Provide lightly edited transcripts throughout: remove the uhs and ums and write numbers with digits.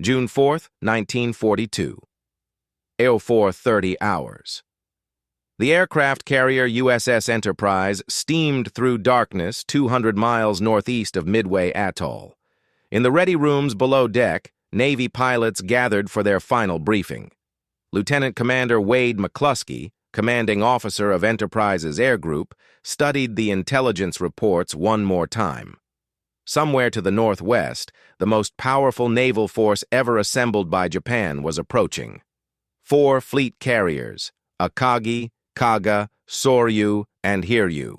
June 4, 1942. 04:30 hours. The aircraft carrier USS Enterprise steamed through darkness 200 miles northeast of Midway Atoll. In the ready rooms below deck, Navy pilots gathered for their final briefing. Lieutenant Commander Wade McClusky, commanding officer of Enterprise's air group, studied the intelligence reports one more time. Somewhere to the northwest, the most powerful naval force ever assembled by Japan was approaching. 4 fleet carriers, Akagi, Kaga, Soryu, and Hiryu.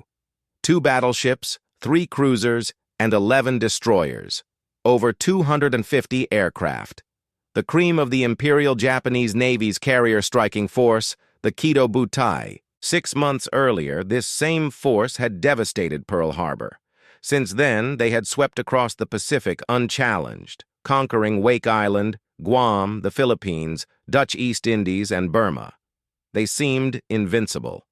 2 battleships, 3 cruisers, and 11 destroyers. Over 250 aircraft. The cream of the Imperial Japanese Navy's carrier striking force, the Kido Butai. 6 months earlier, this same force had devastated Pearl Harbor. Since then, they had swept across the Pacific unchallenged, conquering Wake Island, Guam, the Philippines, Dutch East Indies, and Burma. They seemed invincible.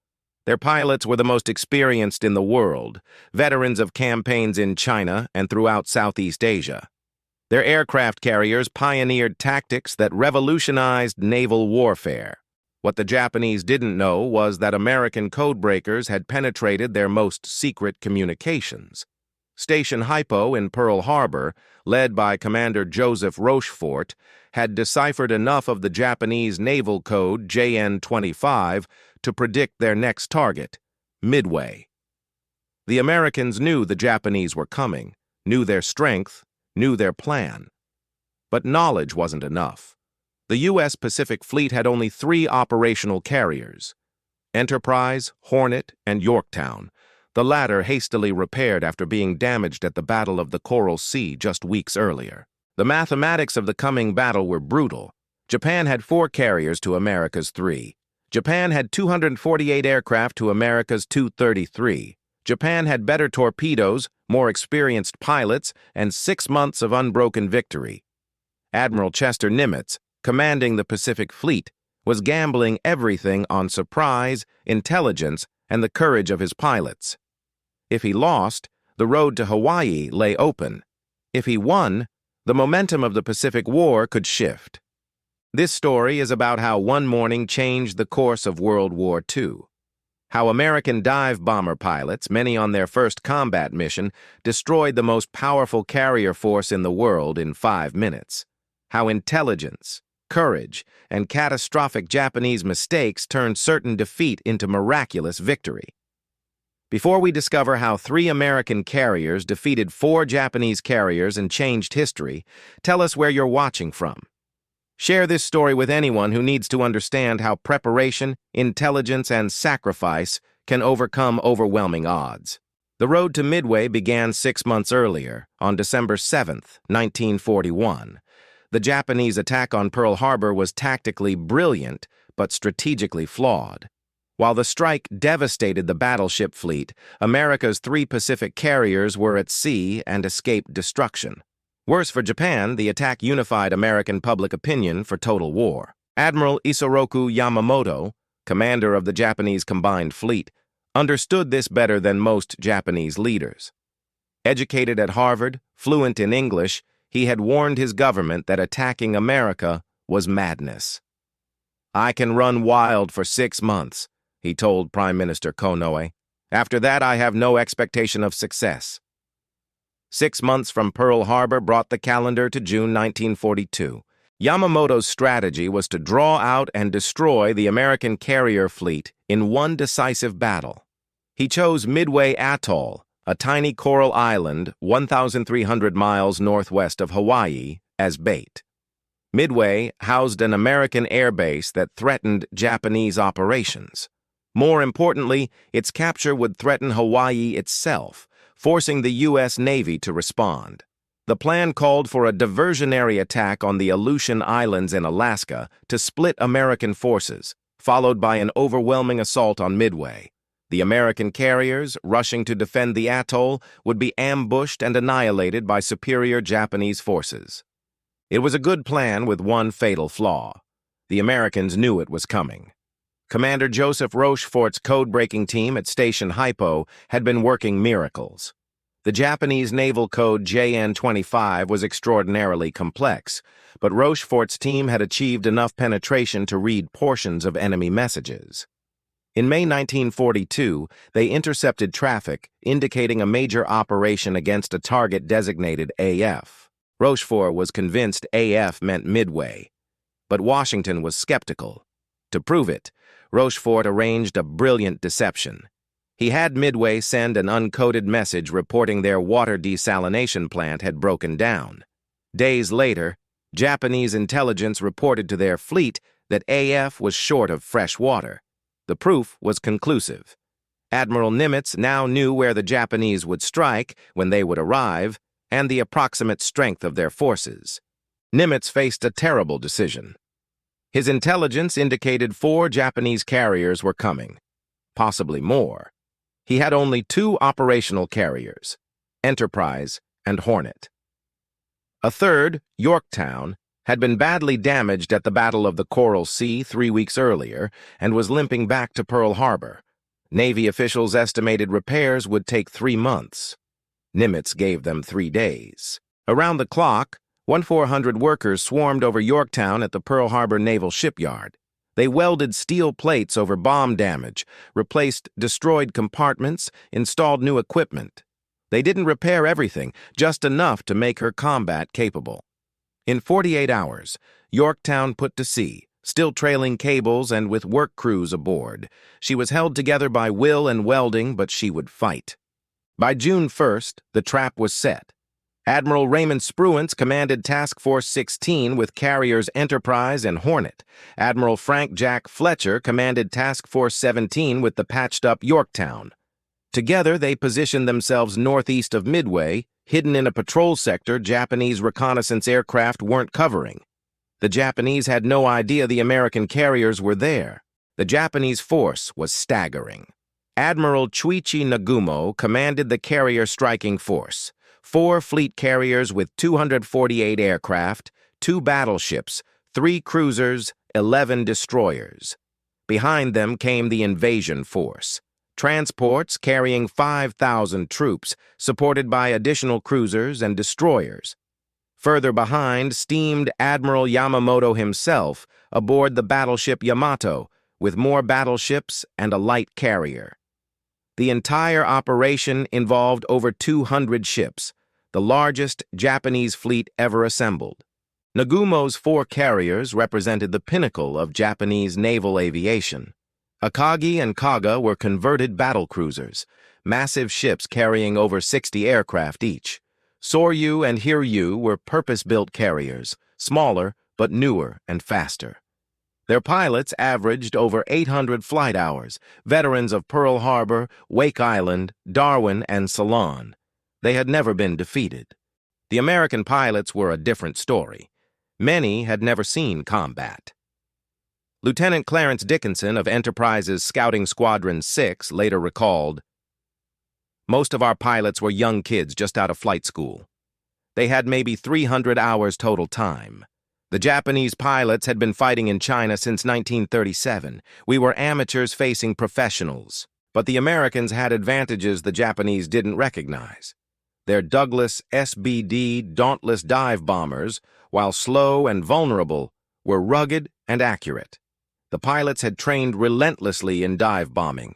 Their pilots were the most experienced in the world, veterans of campaigns in China and throughout Southeast Asia. Their aircraft carriers pioneered tactics that revolutionized naval warfare. What the Japanese didn't know was that American codebreakers had penetrated their most secret communications. Station Hypo in Pearl Harbor, led by Commander Joseph Rochefort, had deciphered enough of the Japanese naval code JN-25 to predict their next target, Midway. The Americans knew the Japanese were coming, knew their strength, knew their plan. But knowledge wasn't enough. The U.S. Pacific Fleet had only 3 operational carriers: Enterprise, Hornet, and Yorktown, the latter hastily repaired after being damaged at the Battle of the Coral Sea just weeks earlier. The mathematics of the coming battle were brutal. Japan had 4 carriers to America's 3. Japan had 248 aircraft to America's 233. Japan had better torpedoes, more experienced pilots, and 6 months of unbroken victory. Admiral Chester Nimitz, commanding the Pacific Fleet, was gambling everything on surprise, intelligence, and the courage of his pilots. If he lost, the road to Hawaii lay open. If he won, the momentum of the Pacific War could shift. This story is about how one morning changed the course of World War II. How American dive bomber pilots, many on their first combat mission, destroyed the most powerful carrier force in the world in 5 minutes. How intelligence, courage, and catastrophic Japanese mistakes turned certain defeat into miraculous victory. Before we discover how 3 American carriers defeated 4 Japanese carriers and changed history, tell us where you're watching from. Share this story with anyone who needs to understand how preparation, intelligence, and sacrifice can overcome overwhelming odds. The road to Midway began 6 months earlier, on December 7, 1941. The Japanese attack on Pearl Harbor was tactically brilliant, but strategically flawed. While the strike devastated the battleship fleet, America's 3 Pacific carriers were at sea and escaped destruction. Worse for Japan, the attack unified American public opinion for total war. Admiral Isoroku Yamamoto, commander of the Japanese Combined Fleet, understood this better than most Japanese leaders. Educated at Harvard, fluent in English, he had warned his government that attacking America was madness. "I can run wild for 6 months," he told Prime Minister Konoe. "After that, I have no expectation of success." 6 months from Pearl Harbor brought the calendar to June 1942. Yamamoto's strategy was to draw out and destroy the American carrier fleet in one decisive battle. He chose Midway Atoll, a tiny coral island 1,300 miles northwest of Hawaii, as bait. Midway housed an American air base that threatened Japanese operations. More importantly, its capture would threaten Hawaii itself, forcing the U.S. Navy to respond. The plan called for a diversionary attack on the Aleutian Islands in Alaska to split American forces, followed by an overwhelming assault on Midway. The American carriers, rushing to defend the atoll, would be ambushed and annihilated by superior Japanese forces. It was a good plan with one fatal flaw. The Americans knew it was coming. Commander Joseph Rochefort's code-breaking team at Station Hypo had been working miracles. The Japanese naval code JN-25 was extraordinarily complex, but Rochefort's team had achieved enough penetration to read portions of enemy messages. In May 1942, they intercepted traffic indicating a major operation against a target designated AF. Rochefort was convinced AF meant Midway, but Washington was skeptical. To prove it, Rochefort arranged a brilliant deception. He had Midway send an uncoded message reporting their water desalination plant had broken down. Days later, Japanese intelligence reported to their fleet that AF was short of fresh water. The proof was conclusive. Admiral Nimitz now knew where the Japanese would strike, when they would arrive, and the approximate strength of their forces. Nimitz faced a terrible decision. His intelligence indicated 4 Japanese carriers were coming, possibly more. He had only 2 operational carriers, Enterprise and Hornet. A third, Yorktown, had been badly damaged at the Battle of the Coral Sea 3 weeks earlier and was limping back to Pearl Harbor. Navy officials estimated repairs would take 3 months. Nimitz gave them 3 days. Around the clock, 1,400 workers swarmed over Yorktown at the Pearl Harbor Naval Shipyard. They welded steel plates over bomb damage, replaced destroyed compartments, installed new equipment. They didn't repair everything, just enough to make her combat capable. In 48 hours, Yorktown put to sea, still trailing cables and with work crews aboard. She was held together by will and welding, but she would fight. By June 1st, the trap was set. Admiral Raymond Spruance commanded Task Force 16 with carriers Enterprise and Hornet. Admiral Frank Jack Fletcher commanded Task Force 17 with the patched-up Yorktown. Together, they positioned themselves northeast of Midway, hidden in a patrol sector Japanese reconnaissance aircraft weren't covering. The Japanese had no idea the American carriers were there. The Japanese force was staggering. Admiral Chuichi Nagumo commanded the carrier striking force. 4 fleet carriers with 248 aircraft, 2 battleships, 3 cruisers, 11 destroyers. Behind them came the invasion force. Transports carrying 5,000 troops, supported by additional cruisers and destroyers. Further behind steamed Admiral Yamamoto himself aboard the battleship Yamato, with more battleships and a light carrier. The entire operation involved over 200 ships, the largest Japanese fleet ever assembled. Nagumo's 4 carriers represented the pinnacle of Japanese naval aviation. Akagi and Kaga were converted battlecruisers, massive ships carrying over 60 aircraft each. Soryu and Hiryu were purpose-built carriers, smaller but newer and faster. Their pilots averaged over 800 flight hours, veterans of Pearl Harbor, Wake Island, Darwin, and Ceylon. They had never been defeated. The American pilots were a different story. Many had never seen combat. Lieutenant Clarence Dickinson of Enterprise's Scouting Squadron 6 later recalled, "Most of our pilots were young kids just out of flight school. They had maybe 300 hours total time. The Japanese pilots had been fighting in China since 1937. We were amateurs facing professionals. But the Americans had advantages the Japanese didn't recognize. Their Douglas SBD Dauntless dive bombers, while slow and vulnerable, were rugged and accurate. The pilots had trained relentlessly in dive bombing,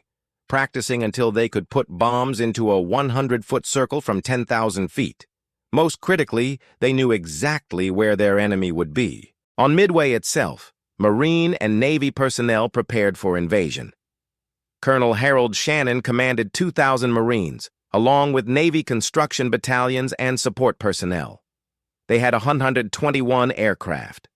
practicing until they could put bombs into a 100-foot circle from 10,000 feet. Most critically, they knew exactly where their enemy would be. On Midway itself, Marine and Navy personnel prepared for invasion. Colonel Harold Shannon commanded 2,000 Marines, along with Navy construction battalions and support personnel. They had 121 aircraft,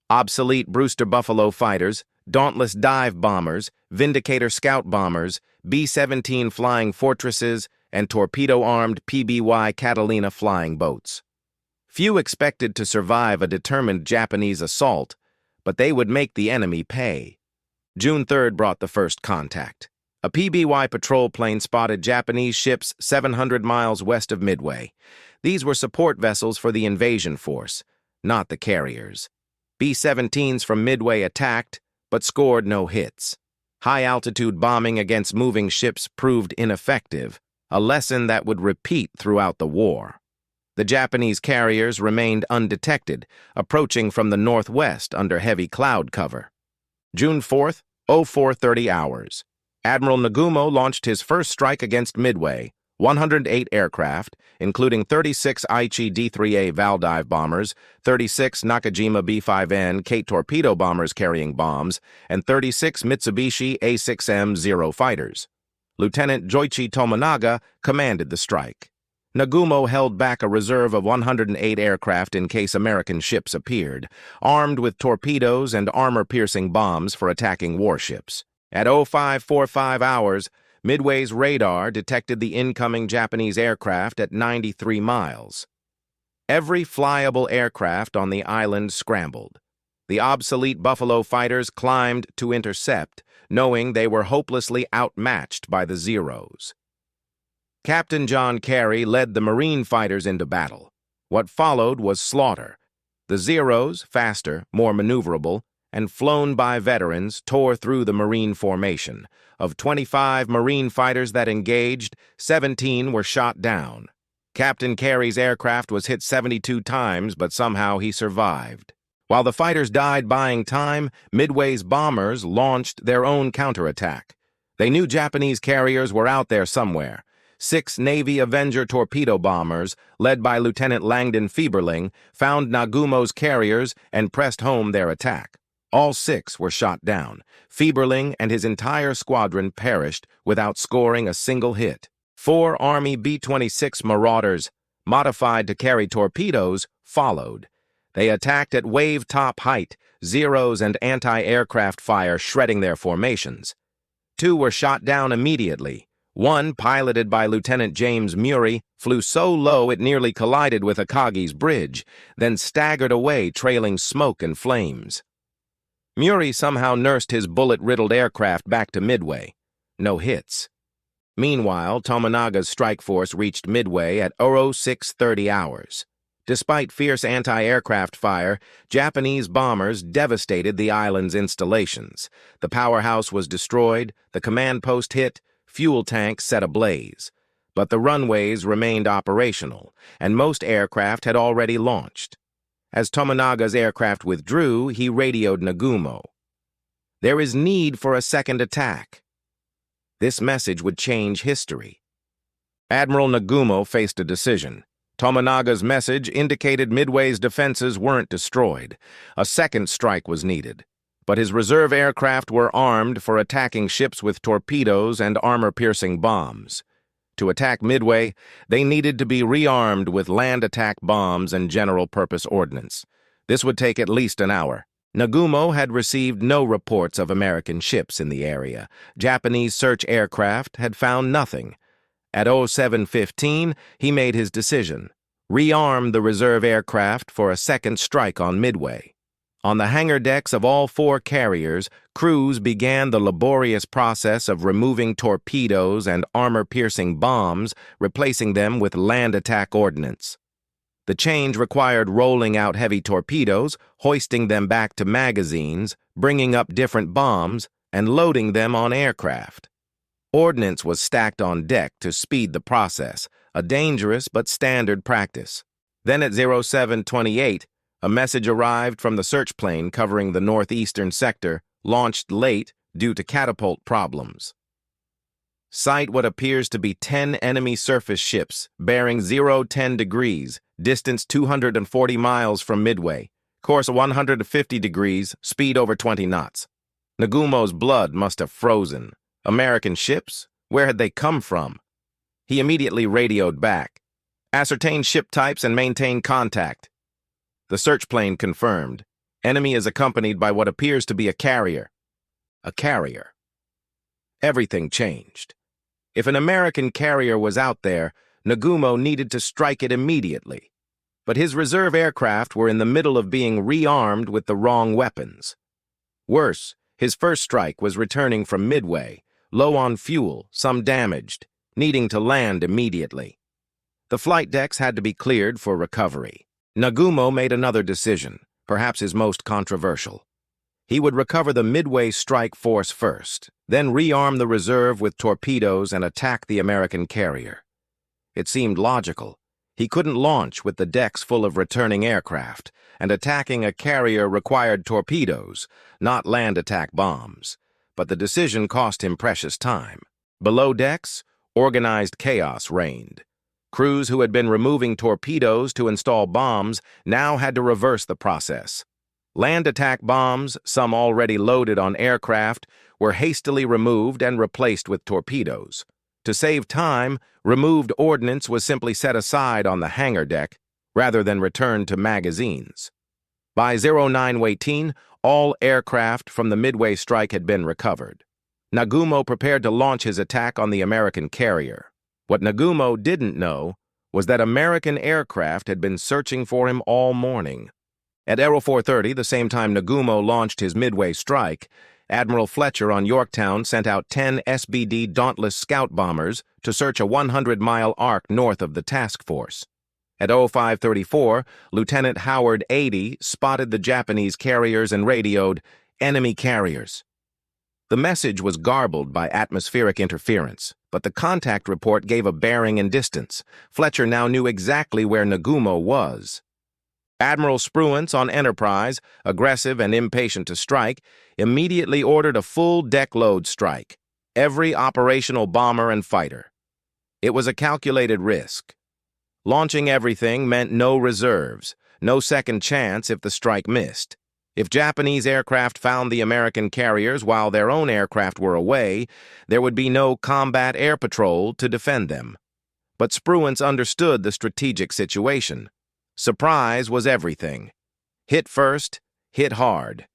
obsolete Brewster Buffalo fighters, Dauntless dive bombers, Vindicator scout bombers, B-17 flying fortresses, and torpedo-armed PBY Catalina flying boats. Few expected to survive a determined Japanese assault, but they would make the enemy pay. June 3rd brought the first contact. A PBY patrol plane spotted Japanese ships 700 miles west of Midway. These were support vessels for the invasion force, not the carriers. B-17s from Midway attacked, but scored no hits. High-altitude bombing against moving ships proved ineffective. a lesson that would repeat throughout the war. The Japanese carriers remained undetected, approaching from the northwest under heavy cloud cover. June 4th, 0430 hours. Admiral Nagumo launched his first strike against Midway, 108 aircraft, including 36 Aichi D-3A Valdive bombers, 36 Nakajima B-5N Kate torpedo bombers carrying bombs, and 36 Mitsubishi A-6M-0 fighters. Lieutenant Joichi Tominaga commanded the strike. Nagumo held back a reserve of 108 aircraft in case American ships appeared, armed with torpedoes and armor-piercing bombs for attacking warships. At 0545 hours, Midway's radar detected the incoming Japanese aircraft at 93 miles. Every flyable aircraft on the island scrambled. The obsolete Buffalo fighters climbed to intercept, knowing they were hopelessly outmatched by the Zeros. Captain John Carey led the Marine fighters into battle. What followed was slaughter. The Zeros, faster, more maneuverable, and flown by veterans, tore through the Marine formation. Of 25 Marine fighters that engaged, 17 were shot down. Captain Carey's aircraft was hit 72 times, but somehow he survived. While the fighters died buying time, Midway's bombers launched their own counterattack. They knew Japanese carriers were out there somewhere. 6 Navy Avenger torpedo bombers, led by Lieutenant Langdon Fieberling, found Nagumo's carriers and pressed home their attack. All 6 were shot down. Fieberling and his entire squadron perished without scoring a single hit. 4 Army B-26 Marauders, modified to carry torpedoes, followed. They attacked at wave-top height, Zeros and anti-aircraft fire shredding their formations. 2 were shot down immediately. 1, piloted by Lieutenant James Murray, flew so low it nearly collided with Akagi's bridge, then staggered away trailing smoke and flames. Murray somehow nursed his bullet-riddled aircraft back to Midway. No hits. Meanwhile, Tominaga's strike force reached Midway at 0630 hours. Despite fierce anti-aircraft fire, Japanese bombers devastated the island's installations. The powerhouse was destroyed, the command post hit, fuel tanks set ablaze. But the runways remained operational, and most aircraft had already launched. As Tominaga's aircraft withdrew, he radioed Nagumo. There is need for a second attack. This message would change history. Admiral Nagumo faced a decision. Tominaga's message indicated Midway's defenses weren't destroyed. A second strike was needed. But his reserve aircraft were armed for attacking ships with torpedoes and armor-piercing bombs. To attack Midway, they needed to be rearmed with land attack bombs and general-purpose ordnance. This would take at least an hour. Nagumo had received no reports of American ships in the area. Japanese search aircraft had found nothing. At 0715, he made his decision. Rearm the reserve aircraft for a second strike on Midway. On the hangar decks of all 4 carriers, crews began the laborious process of removing torpedoes and armor-piercing bombs, replacing them with land attack ordnance. The change required rolling out heavy torpedoes, hoisting them back to magazines, bringing up different bombs, and loading them on aircraft. Ordnance was stacked on deck to speed the process, a dangerous but standard practice. Then at 0728, a message arrived from the search plane covering the northeastern sector, launched late due to catapult problems. Sight what appears to be 10 enemy surface ships, bearing 010 degrees, distance 240 miles from Midway, course 150 degrees, speed over 20 knots. Nagumo's blood must have frozen. American ships? Where had they come from? He immediately radioed back. Ascertain ship types and maintain contact. The search plane confirmed. Enemy is accompanied by what appears to be a carrier. A carrier. Everything changed. If an American carrier was out there, Nagumo needed to strike it immediately. But his reserve aircraft were in the middle of being rearmed with the wrong weapons. Worse, his first strike was returning from Midway, low on fuel, some damaged, needing to land immediately. The flight decks had to be cleared for recovery. Nagumo made another decision, perhaps his most controversial. He would recover the Midway strike force first, then rearm the reserve with torpedoes and attack the American carrier. It seemed logical. He couldn't launch with the decks full of returning aircraft, and attacking a carrier required torpedoes, not land attack bombs. But the decision cost him precious time. Below decks, organized chaos reigned. Crews who had been removing torpedoes to install bombs now had to reverse the process. Land attack bombs, some already loaded on aircraft, were hastily removed and replaced with torpedoes. To save time, removed ordnance was simply set aside on the hangar deck rather than returned to magazines. By 0918, all aircraft from the Midway strike had been recovered. Nagumo prepared to launch his attack on the American carrier. What Nagumo didn't know was that American aircraft had been searching for him all morning. At 0430, the same time Nagumo launched his Midway strike, Admiral Fletcher on Yorktown sent out 10 SBD Dauntless scout bombers to search a 100-mile arc north of the task force. At 0534, Lieutenant Howard 80 spotted the Japanese carriers and radioed, "Enemy carriers." The message was garbled by atmospheric interference, but the contact report gave a bearing and distance. Fletcher now knew exactly where Nagumo was. Admiral Spruance on Enterprise, aggressive and impatient to strike, immediately ordered a full deck load strike, every operational bomber and fighter. It was a calculated risk. Launching everything meant no reserves, no second chance if the strike missed. If Japanese aircraft found the American carriers while their own aircraft were away, there would be no combat air patrol to defend them. But Spruance understood the strategic situation. Surprise was everything. Hit first, hit hard.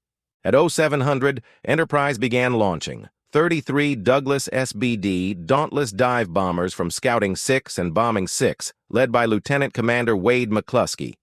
At 0700, Enterprise began launching 33 Douglas SBD Dauntless dive bombers from Scouting 6 and Bombing 6, led by Lieutenant Commander Wade McClusky.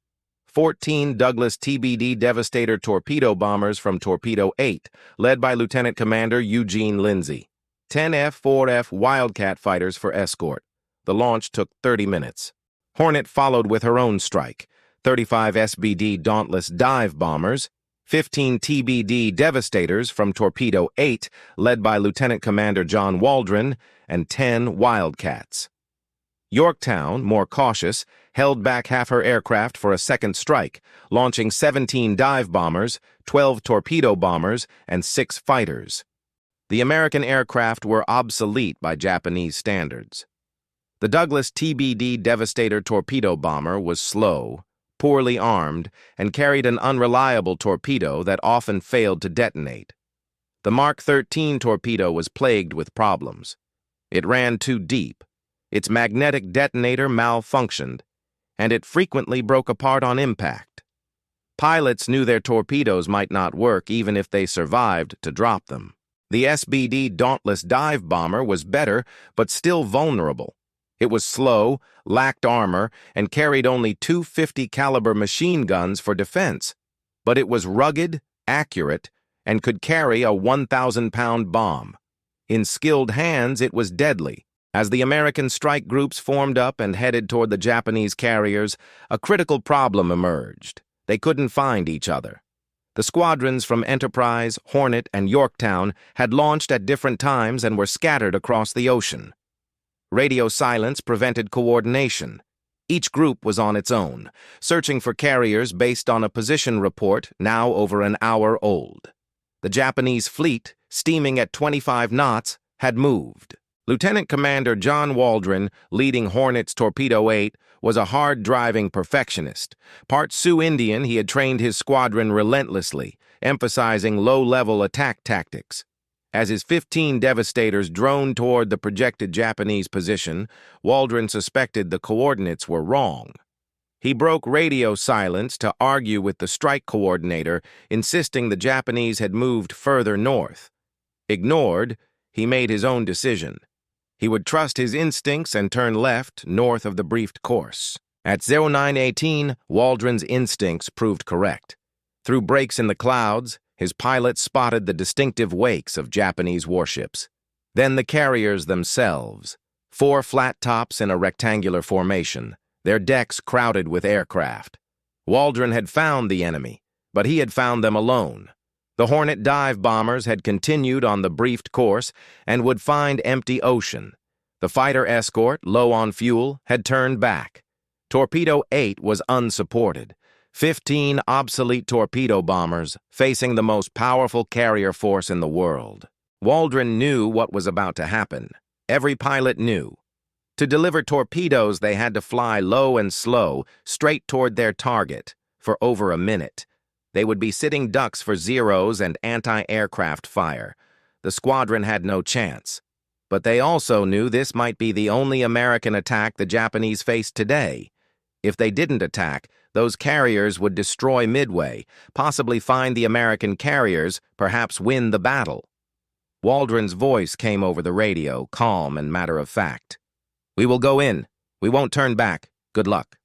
14 Douglas TBD Devastator torpedo bombers from Torpedo 8, led by Lieutenant Commander Eugene Lindsay. 10 F-4F Wildcat fighters for escort. The launch took 30 minutes. Hornet followed with her own strike. 35 SBD Dauntless dive bombers, 15 TBD Devastators from Torpedo 8, led by Lieutenant Commander John Waldron, and 10 Wildcats. Yorktown, more cautious, held back half her aircraft for a second strike, launching 17 dive bombers, 12 torpedo bombers, and 6 fighters. The American aircraft were obsolete by Japanese standards. The Douglas TBD Devastator torpedo bomber was slow, poorly armed, and carried an unreliable torpedo that often failed to detonate. The Mark 13 torpedo was plagued with problems. It ran too deep, its magnetic detonator malfunctioned, and it frequently broke apart on impact. Pilots knew their torpedoes might not work even if they survived to drop them. The SBD Dauntless dive bomber was better, but still vulnerable. It was slow, lacked armor, and carried only 250 caliber machine guns for defense. But it was rugged, accurate, and could carry a 1,000-pound bomb. In skilled hands, it was deadly. As the American strike groups formed up and headed toward the Japanese carriers, a critical problem emerged. They couldn't find each other. The squadrons from Enterprise, Hornet, and Yorktown had launched at different times and were scattered across the ocean. Radio silence prevented coordination. Each group was on its own, searching for carriers based on a position report now over an hour old. The Japanese fleet, steaming at 25 knots, had moved. Lieutenant Commander John Waldron, leading Hornet's Torpedo 8, was a hard-driving perfectionist. Part Sioux Indian, he had trained his squadron relentlessly, emphasizing low-level attack tactics. As his 15 Devastators droned toward the projected Japanese position, Waldron suspected the coordinates were wrong. He broke radio silence to argue with the strike coordinator, insisting the Japanese had moved further north. Ignored, he made his own decision. He would trust his instincts and turn left north of the briefed course. At 0918, Waldron's instincts proved correct. Through breaks in the clouds, his pilots spotted the distinctive wakes of Japanese warships. Then the carriers themselves, 4 flat tops in a rectangular formation, their decks crowded with aircraft. Waldron had found the enemy, but he had found them alone. The Hornet dive bombers had continued on the briefed course and would find empty ocean. The fighter escort, low on fuel, had turned back. Torpedo 8 was unsupported. 15 obsolete torpedo bombers facing the most powerful carrier force in the world. Waldron knew what was about to happen. Every pilot knew. To deliver torpedoes, they had to fly low and slow, straight toward their target, for over a minute. They would be sitting ducks for Zeros and anti-aircraft fire. The squadron had no chance. But they also knew this might be the only American attack the Japanese faced today. If they didn't attack, those carriers would destroy Midway, possibly find the American carriers, perhaps win the battle. Waldron's voice came over the radio, calm and matter-of-fact. "We will go in. We won't turn back. Good luck."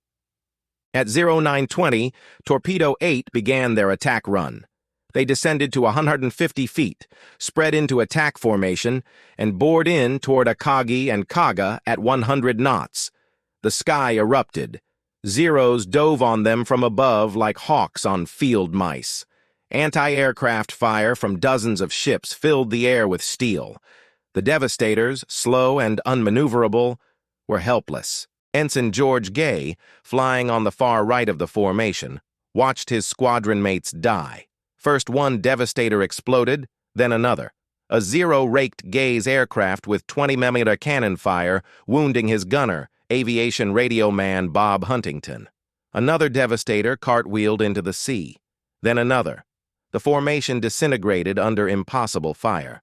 At 0920, Torpedo 8 began their attack run. They descended to 150 feet, spread into attack formation, and bored in toward Akagi and Kaga at 100 knots. The sky erupted. Zeros dove on them from above like hawks on field mice. Anti-aircraft fire from dozens of ships filled the air with steel. The Devastators, slow and unmaneuverable, were helpless. Ensign George Gay, flying on the far right of the formation, watched his squadron mates die. First one Devastator exploded, then another. A Zero raked Gay's aircraft with 20mm cannon fire, wounding his gunner, aviation radio man Bob Huntington. Another Devastator cartwheeled into the sea. Then another. The formation disintegrated under impossible fire.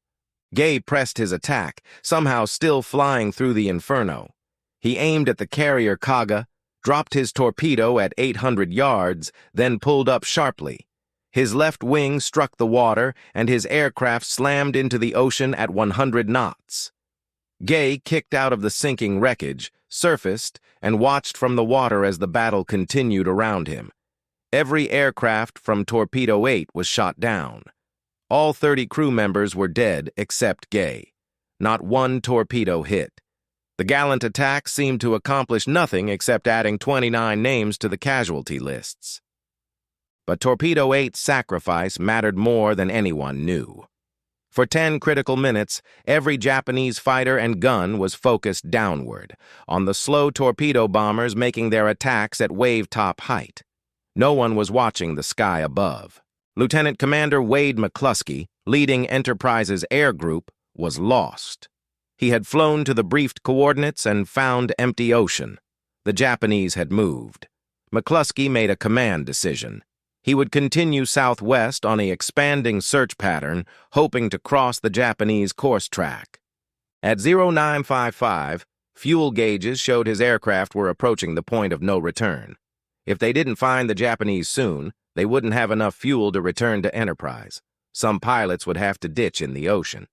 Gay pressed his attack, somehow still flying through the inferno. He aimed at the carrier Kaga, dropped his torpedo at 800 yards, then pulled up sharply. His left wing struck the water, and his aircraft slammed into the ocean at 100 knots. Gay kicked out of the sinking wreckage, surfaced, and watched from the water as the battle continued around him. Every aircraft from Torpedo 8 was shot down. All 30 crew members were dead except Gay. Not one torpedo hit. The gallant attack seemed to accomplish nothing except adding 29 names to the casualty lists. But Torpedo 8's sacrifice mattered more than anyone knew. For 10 critical minutes, every Japanese fighter and gun was focused downward, on the slow torpedo bombers making their attacks at wave-top height. No one was watching the sky above. Lieutenant Commander Wade McClusky, leading Enterprise's air group, was lost. He had flown to the briefed coordinates and found empty ocean. The Japanese had moved. McClusky made a command decision. He would continue southwest on the expanding search pattern, hoping to cross the Japanese course track. At 0955, fuel gauges showed his aircraft were approaching the point of no return. If they didn't find the Japanese soon, they wouldn't have enough fuel to return to Enterprise. Some pilots would have to ditch in the ocean.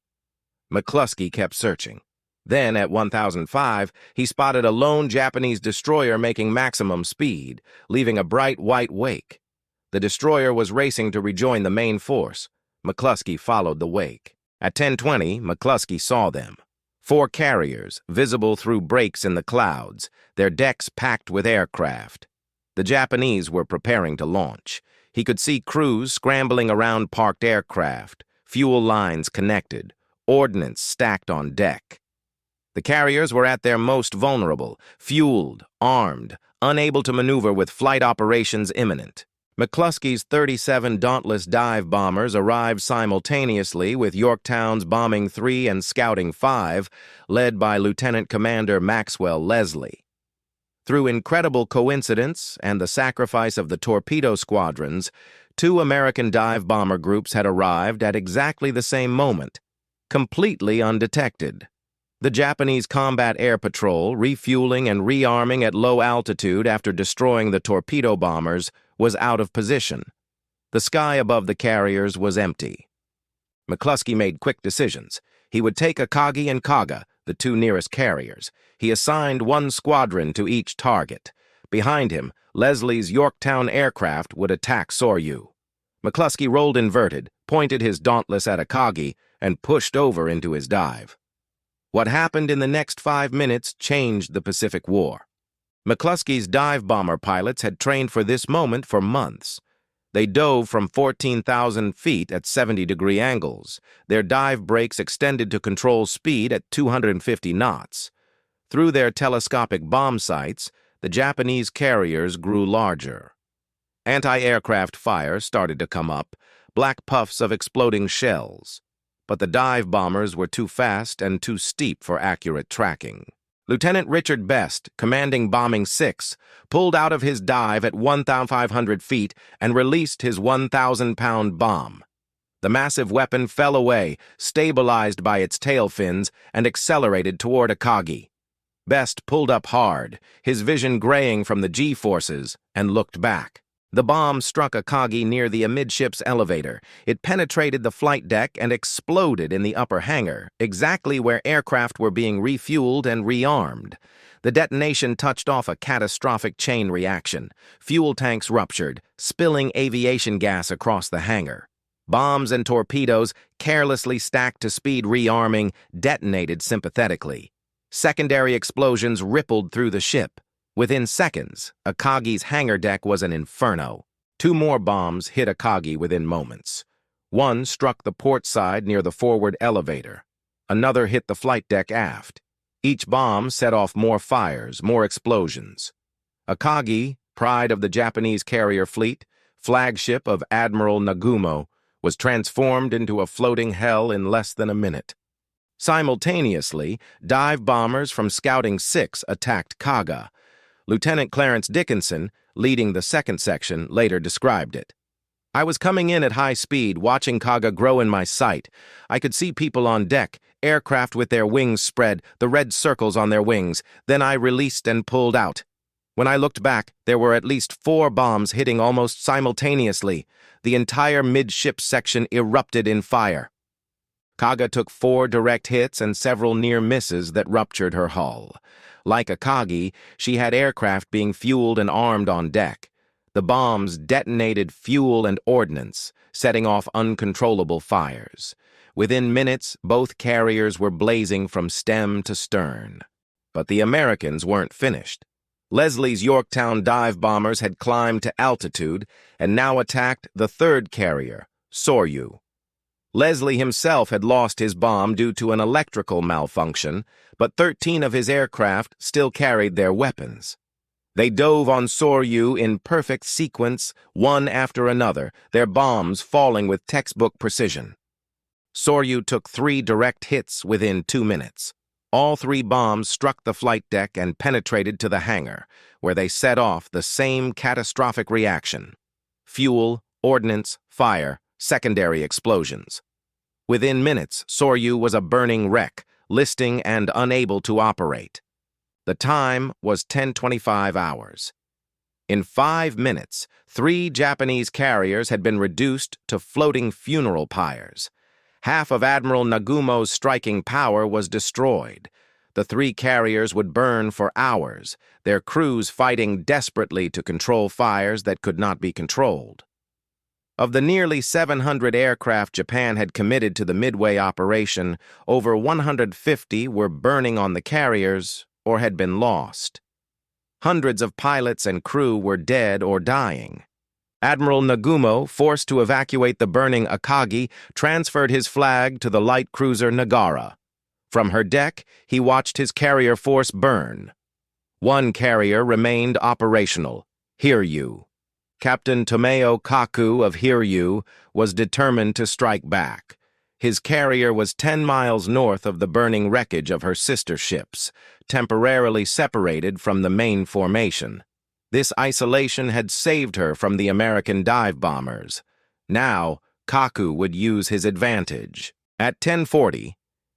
McClusky kept searching. Then, at 1005, he spotted a lone Japanese destroyer making maximum speed, leaving a bright white wake. The destroyer was racing to rejoin the main force. McClusky followed the wake. At 10:20, McClusky saw them. 4 carriers, visible through breaks in the clouds, their decks packed with aircraft. The Japanese were preparing to launch. He could see crews scrambling around parked aircraft, fuel lines connected, ordnance stacked on deck. The carriers were at their most vulnerable, fueled, armed, unable to maneuver with flight operations imminent. McClusky's 37 Dauntless dive bombers arrived simultaneously with Yorktown's Bombing 3 and Scouting 5, led by Lieutenant Commander Maxwell Leslie. Through incredible coincidence and the sacrifice of the torpedo squadrons, 2 American dive bomber groups had arrived at exactly the same moment, completely undetected. The Japanese Combat Air Patrol, refueling and rearming at low altitude after destroying the torpedo bombers, was out of position. The sky above the carriers was empty. McClusky made quick decisions. He would take Akagi and Kaga, the 2 nearest carriers. He assigned 1 squadron to each target. Behind him, Leslie's Yorktown aircraft would attack Soryu. McClusky rolled inverted, pointed his Dauntless at Akagi, and pushed over into his dive. What happened in the next 5 minutes changed the Pacific War. McClusky's dive bomber pilots had trained for this moment for months. They dove from 14,000 feet at 70-degree angles. Their dive brakes extended to control speed at 250 knots. Through their telescopic bomb sights, the Japanese carriers grew larger. Anti-aircraft fire started to come up, black puffs of exploding shells. But the dive bombers were too fast and too steep for accurate tracking. Lieutenant Richard Best, commanding Bombing 6, pulled out of his dive at 1,500 feet and released his 1,000-pound bomb. The massive weapon fell away, stabilized by its tail fins, and accelerated toward Akagi. Best pulled up hard, his vision graying from the G-forces, and looked back. The bomb struck Akagi near the amidships elevator. It penetrated the flight deck and exploded in the upper hangar, exactly where aircraft were being refueled and rearmed. The detonation touched off a catastrophic chain reaction. Fuel tanks ruptured, spilling aviation gas across the hangar. Bombs and torpedoes, carelessly stacked to speed rearming, detonated sympathetically. Secondary explosions rippled through the ship. Within seconds, Akagi's hangar deck was an inferno. 2 more bombs hit Akagi within moments. One struck the port side near the forward elevator. Another hit the flight deck aft. Each bomb set off more fires, more explosions. Akagi, pride of the Japanese carrier fleet, flagship of Admiral Nagumo, was transformed into a floating hell in less than a minute. Simultaneously, dive bombers from Scouting 6 attacked Kaga. Lieutenant Clarence Dickinson, leading the second section, later described it. I was coming in at high speed, watching Kaga grow in my sight. I could see people on deck, aircraft with their wings spread, the red circles on their wings. Then I released and pulled out. When I looked back, there were at least 4 bombs hitting almost simultaneously. The entire midship section erupted in fire. Kaga took 4 direct hits and several near misses that ruptured her hull. Like Akagi, she had aircraft being fueled and armed on deck. The bombs detonated fuel and ordnance, setting off uncontrollable fires. Within minutes, both carriers were blazing from stem to stern. But the Americans weren't finished. Leslie's Yorktown dive bombers had climbed to altitude and now attacked the 3rd carrier, Soryu. Leslie himself had lost his bomb due to an electrical malfunction, but 13 of his aircraft still carried their weapons. They dove on Soryu in perfect sequence, one after another, their bombs falling with textbook precision. Soryu took 3 direct hits within 2 minutes. All 3 bombs struck the flight deck and penetrated to the hangar, where they set off the same catastrophic reaction. Fuel, ordnance, fire, secondary explosions. Within minutes, Soryu was a burning wreck, listing and unable to operate. The time was 10:25 hours. In 5 minutes, 3 Japanese carriers had been reduced to floating funeral pyres. Half of Admiral Nagumo's striking power was destroyed. The 3 carriers would burn for hours, their crews fighting desperately to control fires that could not be controlled. Of the nearly 700 aircraft Japan had committed to the Midway operation, over 150 were burning on the carriers or had been lost. Hundreds of pilots and crew were dead or dying. Admiral Nagumo, forced to evacuate the burning Akagi, transferred his flag to the light cruiser Nagara. From her deck, he watched his carrier force burn. 1 carrier remained operational, Hiryu. Captain Tomeo Kaku of Hiryu was determined to strike back. His carrier was 10 miles north of the burning wreckage of her sister ships, temporarily separated from the main formation. This isolation had saved her from the American dive bombers. Now, Kaku would use his advantage. At 10:40,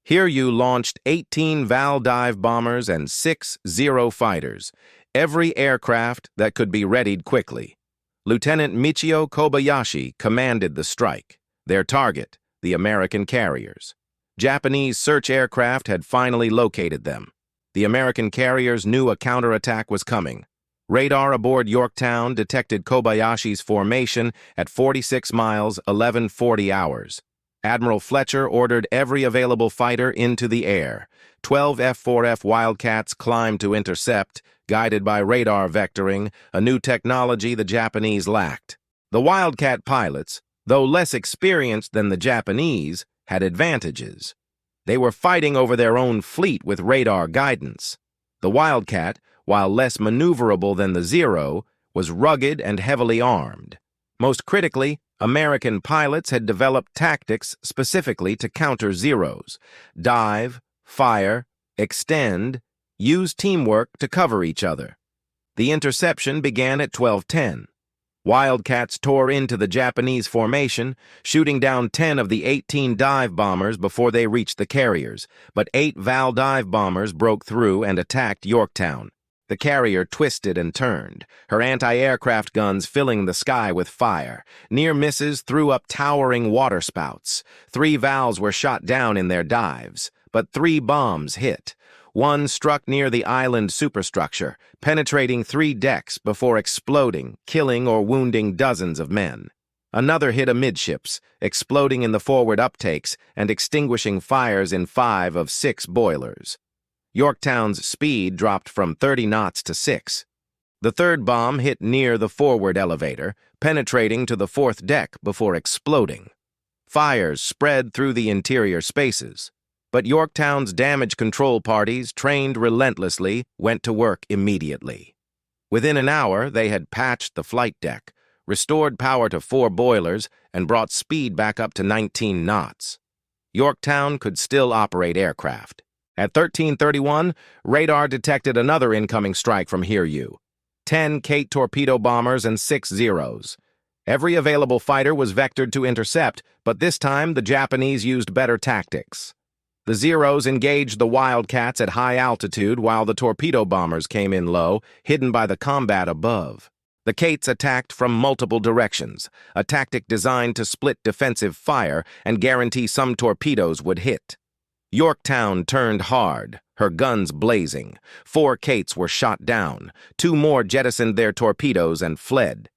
Hiryu launched 18 Val dive bombers and 6 Zero fighters, every aircraft that could be readied quickly. Lieutenant Michio Kobayashi commanded the strike. Their target, the American carriers. Japanese search aircraft had finally located them. The American carriers knew a counterattack was coming. Radar aboard Yorktown detected Kobayashi's formation at 46 miles, 11:40 hours. Admiral Fletcher ordered every available fighter into the air. 12 F-4F Wildcats climbed to intercept, guided by radar vectoring, a new technology the Japanese lacked. The Wildcat pilots, though less experienced than the Japanese, had advantages. They were fighting over their own fleet with radar guidance. The Wildcat, while less maneuverable than the Zero, was rugged and heavily armed. Most critically, American pilots had developed tactics specifically to counter Zeros: dive, fire, extend, use teamwork to cover each other. The interception began at 12:10. Wildcats tore into the Japanese formation, shooting down 10 of the 18 dive bombers before they reached the carriers, but 8 Val dive bombers broke through and attacked Yorktown. The carrier twisted and turned, her anti-aircraft guns filling the sky with fire. Near misses threw up towering waterspouts. 3 Vals were shot down in their dives, but 3 bombs hit. One struck near the island superstructure, penetrating 3 decks before exploding, killing or wounding dozens of men. Another hit amidships, exploding in the forward uptakes and extinguishing fires in 5 of 6 boilers. Yorktown's speed dropped from 30 knots to 6. The third bomb hit near the forward elevator, penetrating to the 4th deck before exploding. Fires spread through the interior spaces. But Yorktown's damage control parties, trained relentlessly, went to work immediately. Within an hour, they had patched the flight deck, restored power to 4 boilers, and brought speed back up to 19 knots. Yorktown could still operate aircraft. At 13:31, radar detected another incoming strike from Hiryu. 10 Kate torpedo bombers and 6 Zeros. Every available fighter was vectored to intercept, but this time the Japanese used better tactics. The Zeros engaged the Wildcats at high altitude while the torpedo bombers came in low, hidden by the combat above. The Kates attacked from multiple directions, a tactic designed to split defensive fire and guarantee some torpedoes would hit. Yorktown turned hard, her guns blazing. 4 Kates were shot down. 2 more jettisoned their torpedoes and fled.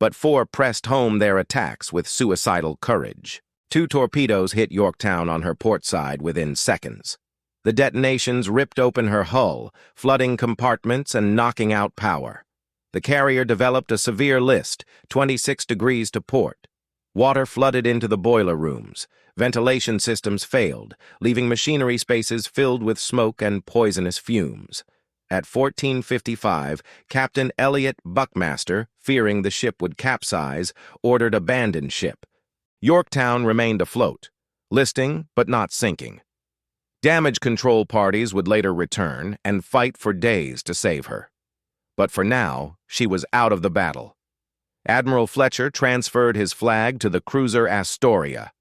But 4 pressed home their attacks with suicidal courage. 2 torpedoes hit Yorktown on her port side within seconds. The detonations ripped open her hull, flooding compartments and knocking out power. The carrier developed a severe list, 26 degrees to port. Water flooded into the boiler rooms. Ventilation systems failed, leaving machinery spaces filled with smoke and poisonous fumes. At 14:55, Captain Elliot Buckmaster, fearing the ship would capsize, ordered abandon ship. Yorktown remained afloat, listing but not sinking. Damage control parties would later return and fight for days to save her. But for now, she was out of the battle. Admiral Fletcher transferred his flag to the cruiser Astoria.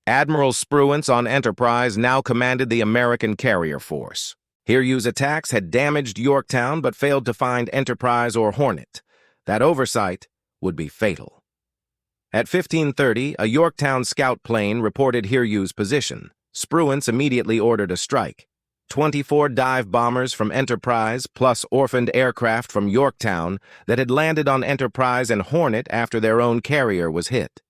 Admiral Spruance on Enterprise now commanded the American carrier force. Hiryu's attacks had damaged Yorktown but failed to find Enterprise or Hornet. That oversight would be fatal. At 15:30, a Yorktown scout plane reported Hiryu's position. Spruance immediately ordered a strike. 24 dive bombers from Enterprise plus orphaned aircraft from Yorktown that had landed on Enterprise and Hornet after their own carrier was hit.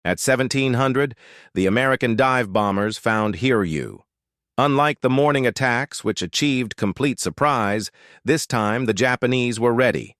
At 1700, the American dive bombers found Hiryu. Unlike the morning attacks, which achieved complete surprise, this time the Japanese were ready.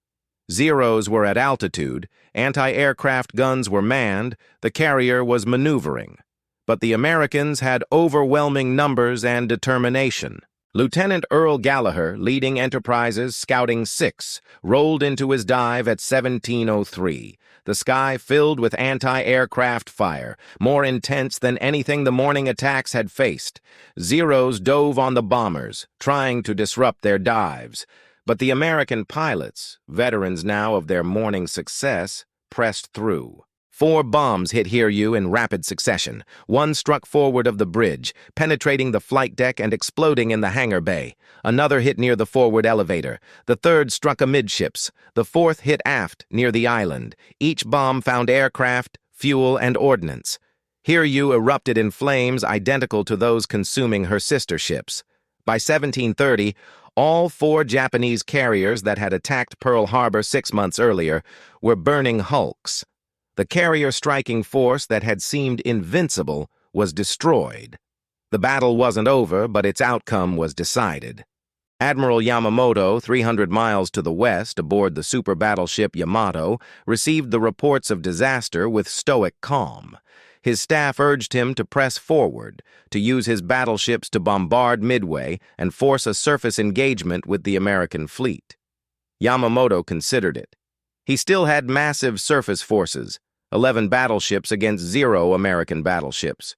Zeros were at altitude, anti-aircraft guns were manned, the carrier was maneuvering. But the Americans had overwhelming numbers and determination. Lieutenant Earl Gallagher, leading Enterprise's Scouting 6, rolled into his dive at 17:03. The sky filled with anti-aircraft fire, more intense than anything the morning attacks had faced. Zeros dove on the bombers, trying to disrupt their dives. But the American pilots, veterans now of their morning success, pressed through. 4 bombs hit Hiryu in rapid succession. One struck forward of the bridge, penetrating the flight deck and exploding in the hangar bay. Another hit near the forward elevator. The third struck amidships. The 4th hit aft, near the island. Each bomb found aircraft, fuel, and ordnance. Hiryu erupted in flames identical to those consuming her sister ships. By 1730, all 4 Japanese carriers that had attacked Pearl Harbor 6 months earlier were burning hulks. The carrier striking force that had seemed invincible was destroyed. The battle wasn't over, but its outcome was decided. Admiral Yamamoto, 300 miles to the west aboard the super battleship Yamato, received the reports of disaster with stoic calm. His staff urged him to press forward, to use his battleships to bombard Midway and force a surface engagement with the American fleet. Yamamoto considered it. He still had massive surface forces, 11 battleships against 0 American battleships.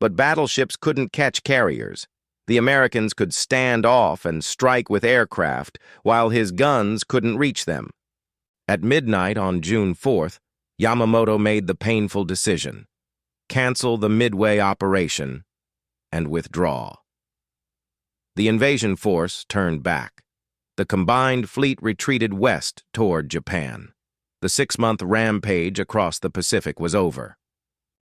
But battleships couldn't catch carriers. The Americans could stand off and strike with aircraft, while his guns couldn't reach them. At midnight on June 4th, Yamamoto made the painful decision: cancel the Midway operation and withdraw. The invasion force turned back. The combined fleet retreated west toward Japan. The 6-month rampage across the Pacific was over.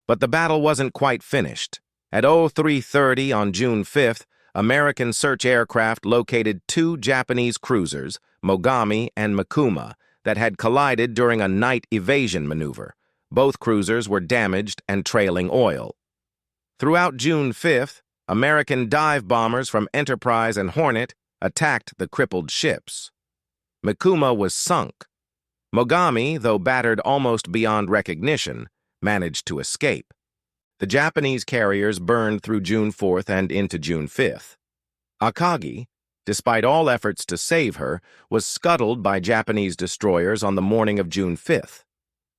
But the battle wasn't quite finished. At 03:30 on June 5th, American search aircraft located 2 Japanese cruisers, Mogami and Mikuma, that had collided during a night evasion maneuver. Both cruisers were damaged and trailing oil. Throughout June 5th, American dive bombers from Enterprise and Hornet attacked the crippled ships. Mikuma was sunk. Mogami, though battered almost beyond recognition, managed to escape. The Japanese carriers burned through June 4th and into June 5th. Akagi, despite all efforts to save her, was scuttled by Japanese destroyers on the morning of June 5th.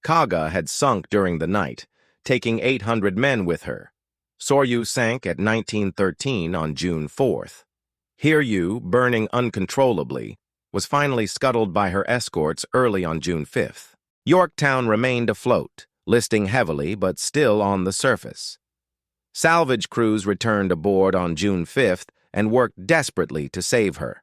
Kaga had sunk during the night, taking 800 men with her. Soryu sank at 1913 on June 4th. Hiryu, burning uncontrollably, was finally scuttled by her escorts early on June 5th. Yorktown remained afloat, listing heavily but still on the surface. Salvage crews returned aboard on June 5th and worked desperately to save her.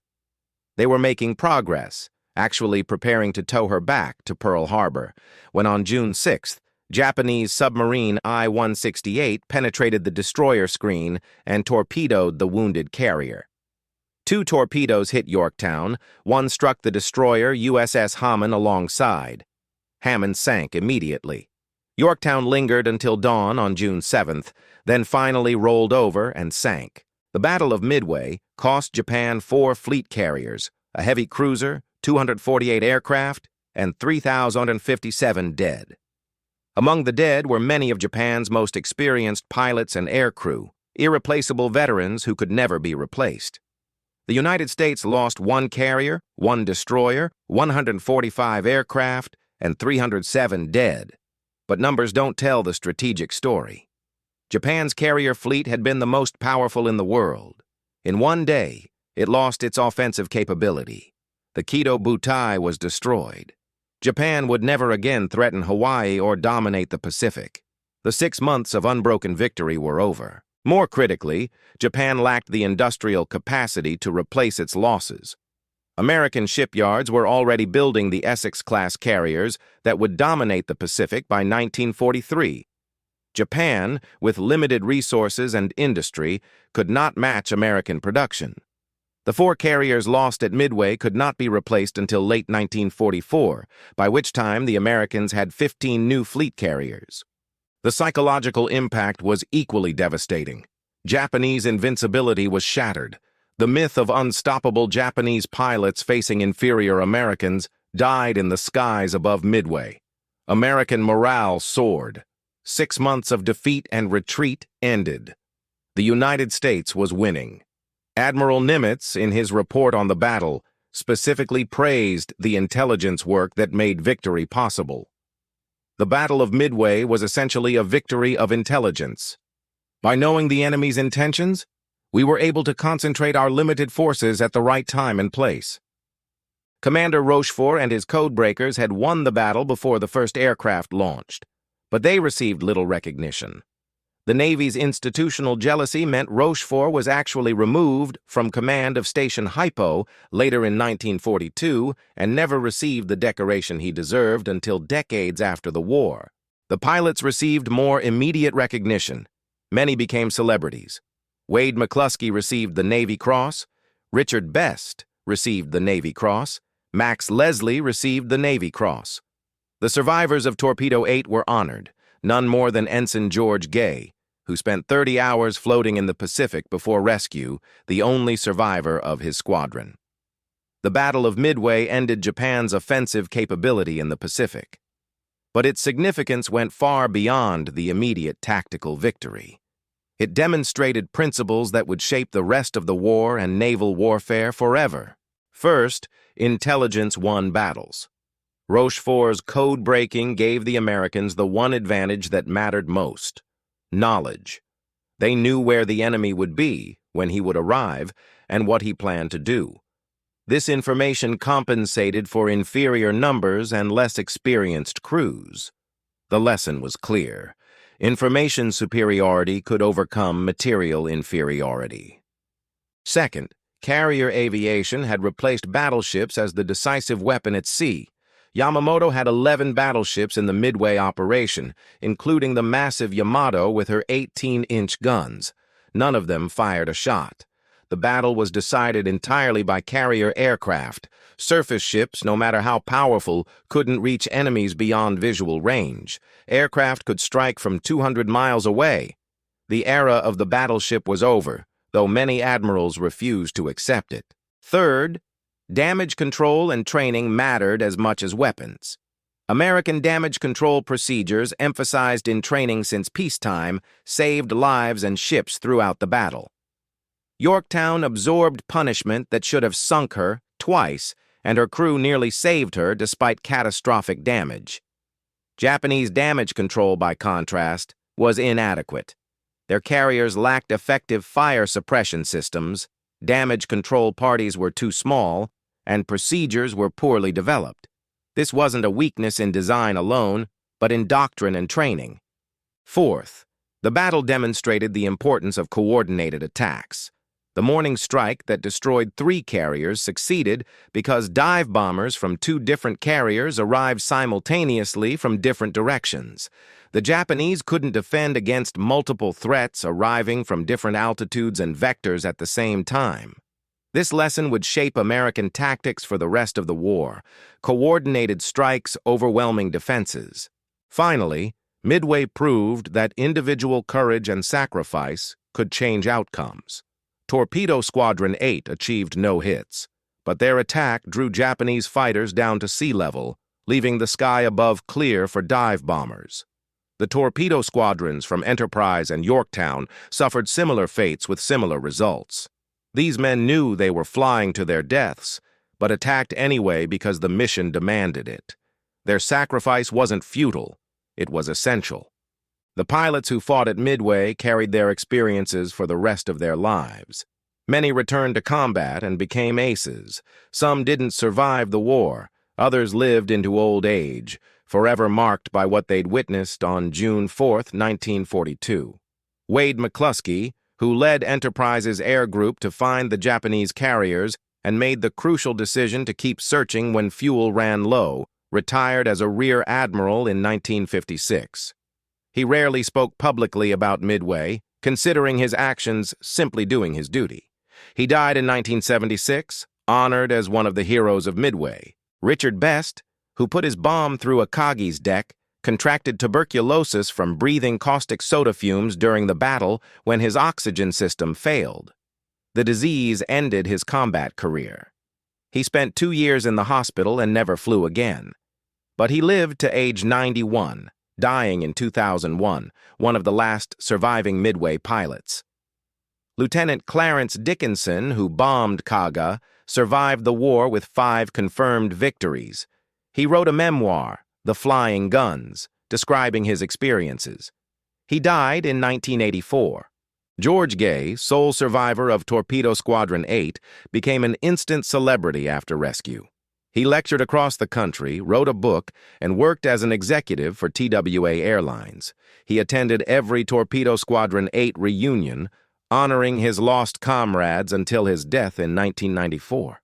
They were making progress, actually preparing to tow her back to Pearl Harbor, when on June 6th, Japanese submarine I-168 penetrated the destroyer screen and torpedoed the wounded carrier. 2 torpedoes hit Yorktown. One struck the destroyer USS Hammond alongside. Hammond sank immediately. Yorktown lingered until dawn on June 7th, then finally rolled over and sank. The Battle of Midway cost Japan 4 fleet carriers, a heavy cruiser, 248 aircraft, and 3,057 dead. Among the dead were many of Japan's most experienced pilots and aircrew, irreplaceable veterans who could never be replaced. The United States lost 1 carrier, 1 destroyer, 145 aircraft, and 307 dead. But numbers don't tell the strategic story. Japan's carrier fleet had been the most powerful in the world. In one day, it lost its offensive capability. The Kido Butai was destroyed. Japan would never again threaten Hawaii or dominate the Pacific. The 6 months of unbroken victory were over. More critically, Japan lacked the industrial capacity to replace its losses. American shipyards were already building the Essex-class carriers that would dominate the Pacific by 1943. Japan, with limited resources and industry, could not match American production. The 4 carriers lost at Midway could not be replaced until late 1944, by which time the Americans had 15 new fleet carriers. The psychological impact was equally devastating. Japanese invincibility was shattered. The myth of unstoppable Japanese pilots facing inferior Americans died in the skies above Midway. American morale soared. 6 months of defeat and retreat ended. The United States was winning. Admiral Nimitz, in his report on the battle, specifically praised the intelligence work that made victory possible. The Battle of Midway was essentially a victory of intelligence. By knowing the enemy's intentions, we were able to concentrate our limited forces at the right time and place. Commander Rochefort and his codebreakers had won the battle before the first aircraft launched, but they received little recognition. The Navy's institutional jealousy meant Rochefort was actually removed from command of Station Hypo later in 1942 and never received the decoration he deserved until decades after the war. The pilots received more immediate recognition. Many became celebrities. Wade McClusky received the Navy Cross, Richard Best received the Navy Cross, Max Leslie received the Navy Cross. The survivors of Torpedo 8 were honored, none more than Ensign George Gay. who spent 30 hours floating in the Pacific before rescue, the only survivor of his squadron. The Battle of Midway ended Japan's offensive capability in the Pacific. But its significance went far beyond the immediate tactical victory. It demonstrated principles that would shape the rest of the war and naval warfare forever. First, intelligence won battles. Rochefort's code-breaking gave the Americans the one advantage that mattered most: knowledge. They knew where the enemy would be, when he would arrive, and what he planned to do. This information compensated for inferior numbers and less experienced crews. The lesson was clear. Information superiority could overcome material inferiority. Second, carrier aviation had replaced battleships as the decisive weapon at sea. Yamamoto had 11 battleships in the Midway operation, including the massive Yamato with her 18-inch guns. None of them fired a shot. The battle was decided entirely by carrier aircraft. Surface ships, no matter how powerful, couldn't reach enemies beyond visual range. Aircraft could strike from 200 miles away. The era of the battleship was over, though many admirals refused to accept it. Third, damage control and training mattered as much as weapons. American damage control procedures, emphasized in training since peacetime, saved lives and ships throughout the battle. Yorktown absorbed punishment that should have sunk her twice, and her crew nearly saved her despite catastrophic damage. Japanese damage control, by contrast, was inadequate. Their carriers lacked effective fire suppression systems, damage control parties were too small, and procedures were poorly developed. This wasn't a weakness in design alone, but in doctrine and training. Fourth, the battle demonstrated the importance of coordinated attacks. The morning strike that destroyed 3 carriers succeeded because dive bombers from 2 different carriers arrived simultaneously from different directions. The Japanese couldn't defend against multiple threats arriving from different altitudes and vectors at the same time. This lesson would shape American tactics for the rest of the war: coordinated strikes, overwhelming defenses. Finally, Midway proved that individual courage and sacrifice could change outcomes. Torpedo Squadron 8 achieved no hits, but their attack drew Japanese fighters down to sea level, leaving the sky above clear for dive bombers. The torpedo squadrons from Enterprise and Yorktown suffered similar fates with similar results. These men knew they were flying to their deaths, but attacked anyway because the mission demanded it. Their sacrifice wasn't futile, it was essential. The pilots who fought at Midway carried their experiences for the rest of their lives. Many returned to combat and became aces. Some didn't survive the war. Others lived into old age, forever marked by what they'd witnessed on June 4, 1942. Wade McClusky, who led Enterprise's air group to find the Japanese carriers and made the crucial decision to keep searching when fuel ran low, retired as a rear admiral in 1956. He rarely spoke publicly about Midway, considering his actions simply doing his duty. He died in 1976, honored as one of the heroes of Midway. Richard Best, who put his bomb through Akagi's deck, contracted tuberculosis from breathing caustic soda fumes during the battle when his oxygen system failed. The disease ended his combat career. He spent 2 years in the hospital and never flew again. But he lived to age 91, dying in 2001, one of the last surviving Midway pilots. Lieutenant Clarence Dickinson, who bombed Kaga, survived the war with 5 confirmed victories. He wrote a memoir, The Flying Guns, describing his experiences. He died in 1984. George Gay, sole survivor of Torpedo Squadron 8, became an instant celebrity after rescue. He lectured across the country, wrote a book, and worked as an executive for TWA Airlines. He attended every Torpedo Squadron 8 reunion, honoring his lost comrades until his death in 1994.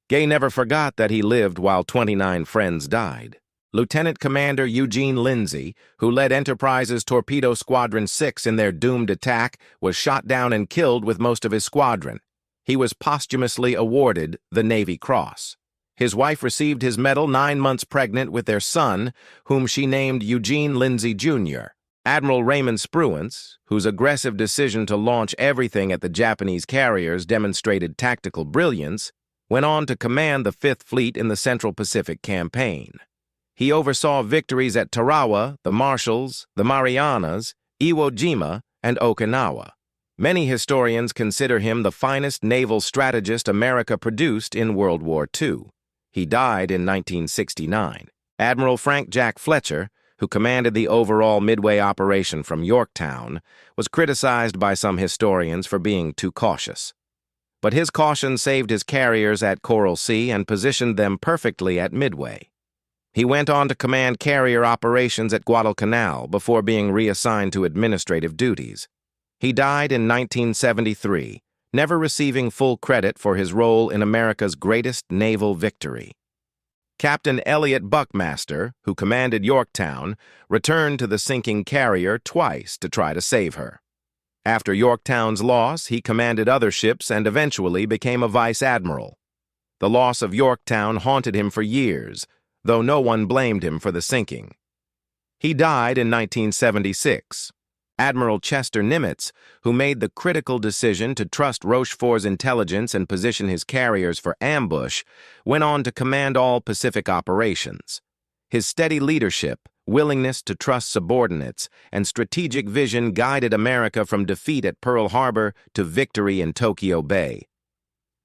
Gay never forgot that he lived while 29 friends died. Lieutenant Commander Eugene Lindsay, who led Enterprise's Torpedo Squadron 6 in their doomed attack, was shot down and killed with most of his squadron. He was posthumously awarded the Navy Cross. His wife received his medal 9 months pregnant with their son, whom she named Eugene Lindsay, Jr. Admiral Raymond Spruance, whose aggressive decision to launch everything at the Japanese carriers demonstrated tactical brilliance, went on to command the Fifth Fleet in the Central Pacific Campaign. He oversaw victories at Tarawa, the Marshalls, the Marianas, Iwo Jima, and Okinawa. Many historians consider him the finest naval strategist America produced in World War II. He died in 1969. Admiral Frank Jack Fletcher, who commanded the overall Midway operation from Yorktown, was criticized by some historians for being too cautious. But his caution saved his carriers at Coral Sea and positioned them perfectly at Midway. He went on to command carrier operations at Guadalcanal before being reassigned to administrative duties. He died in 1973, never receiving full credit for his role in America's greatest naval victory. Captain Elliot Buckmaster, who commanded Yorktown, returned to the sinking carrier twice to try to save her. After Yorktown's loss, he commanded other ships and eventually became a vice admiral. The loss of Yorktown haunted him for years, though no one blamed him for the sinking. He died in 1976. Admiral Chester Nimitz, who made the critical decision to trust Rochefort's intelligence and position his carriers for ambush, went on to command all Pacific operations. His steady leadership, willingness to trust subordinates, and strategic vision guided America from defeat at Pearl Harbor to victory in Tokyo Bay.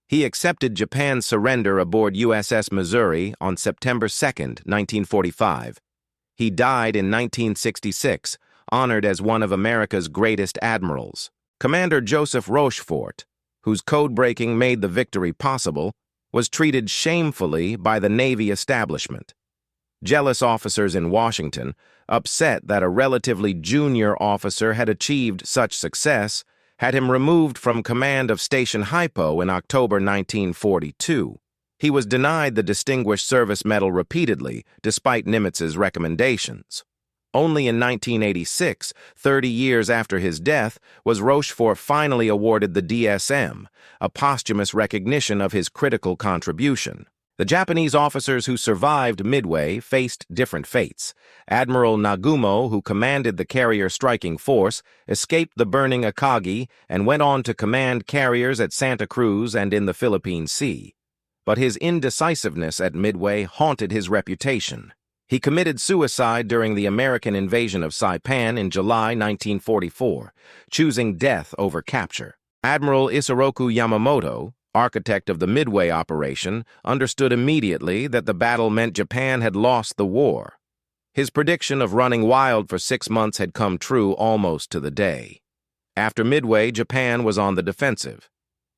He accepted Japan's surrender aboard USS Missouri on September 2, 1945. He died in 1966, honored as one of America's greatest admirals. Commander Joseph Rochefort, whose code-breaking made the victory possible, was treated shamefully by the Navy establishment. Jealous officers in Washington, upset that a relatively junior officer had achieved such success, had him removed from command of Station Hypo in October 1942. He was denied the Distinguished Service Medal repeatedly, despite Nimitz's recommendations. Only in 1986, 30 years after his death, was Rochefort finally awarded the DSM, a posthumous recognition of his critical contribution. The Japanese officers who survived Midway faced different fates. Admiral Nagumo, who commanded the carrier striking force, escaped the burning Akagi and went on to command carriers at Santa Cruz and in the Philippine Sea. But his indecisiveness at Midway haunted his reputation. He committed suicide during the American invasion of Saipan in July 1944, choosing death over capture. Admiral Isoroku Yamamoto, architect of the Midway operation, understood immediately that the battle meant Japan had lost the war. His prediction of running wild for 6 months had come true almost to the day. After Midway, Japan was on the defensive.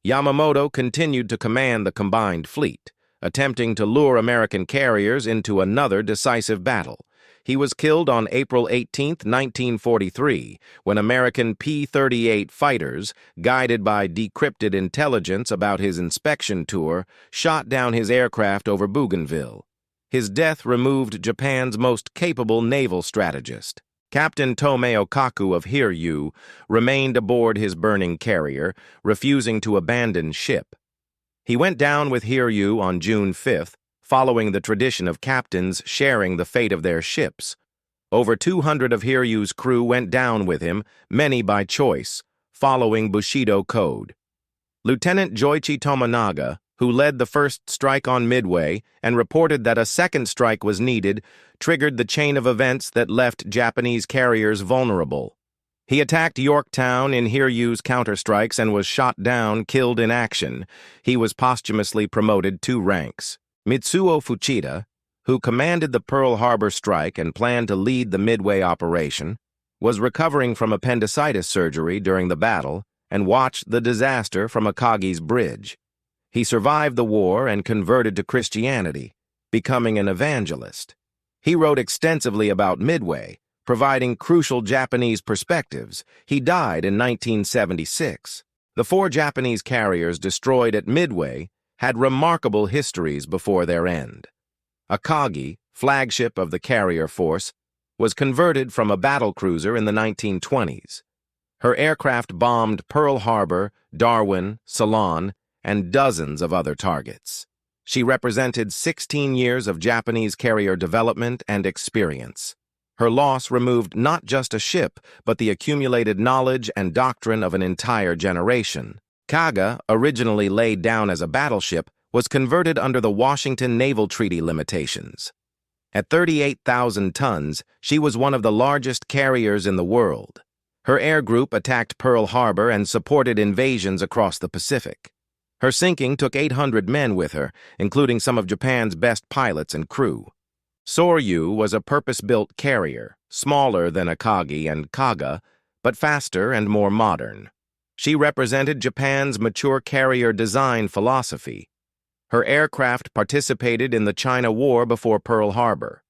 Yamamoto continued to command the combined fleet, attempting to lure American carriers into another decisive battle. He was killed on April 18, 1943, when American P-38 fighters, guided by decrypted intelligence about his inspection tour, shot down his aircraft over Bougainville. His death removed Japan's most capable naval strategist. Captain Tomei Okaku of Hiryu remained aboard his burning carrier, refusing to abandon ship. He went down with Hiryu on June 5th, following the tradition of captains sharing the fate of their ships. Over 200 of Hiryu's crew went down with him, many by choice, following Bushido code. Lieutenant Joichi Tomonaga, who led the first strike on Midway and reported that a second strike was needed, triggered the chain of events that left Japanese carriers vulnerable. He attacked Yorktown in Hiryu's counterstrikes and was shot down, killed in action. He was posthumously promoted 2 ranks. Mitsuo Fuchida, who commanded the Pearl Harbor strike and planned to lead the Midway operation, was recovering from appendicitis surgery during the battle and watched the disaster from Akagi's bridge. He survived the war and converted to Christianity, becoming an evangelist. He wrote extensively about Midway, providing crucial Japanese perspectives. He died in 1976. The 4 Japanese carriers destroyed at Midway had remarkable histories before their end. Akagi, flagship of the carrier force, was converted from a battlecruiser in the 1920s. Her aircraft bombed Pearl Harbor, Darwin, Ceylon, and dozens of other targets. She represented 16 years of Japanese carrier development and experience. Her loss removed not just a ship, but the accumulated knowledge and doctrine of an entire generation. Kaga, originally laid down as a battleship, was converted under the Washington Naval Treaty limitations. At 38,000 tons, she was one of the largest carriers in the world. Her air group attacked Pearl Harbor and supported invasions across the Pacific. Her sinking took 800 men with her, including some of Japan's best pilots and crew. Soryu was a purpose-built carrier, smaller than Akagi and Kaga, but faster and more modern. She represented Japan's mature carrier design philosophy. Her aircraft participated in the China War before Pearl Harbor.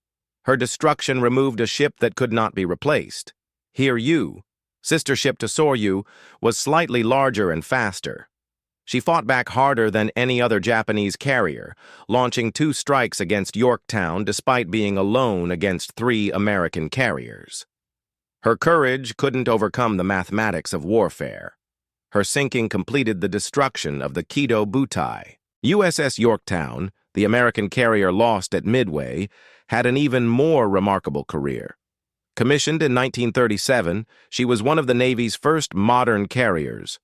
Her destruction removed a ship that could not be replaced. Hiryu, sister ship to Soryu, was slightly larger and faster. She fought back harder than any other Japanese carrier, launching 2 strikes against Yorktown despite being alone against 3 American carriers. Her courage couldn't overcome the mathematics of warfare. Her sinking completed the destruction of the Kido Butai. USS Yorktown, the American carrier lost at Midway, had an even more remarkable career. Commissioned in 1937, she was one of the Navy's first modern carriers.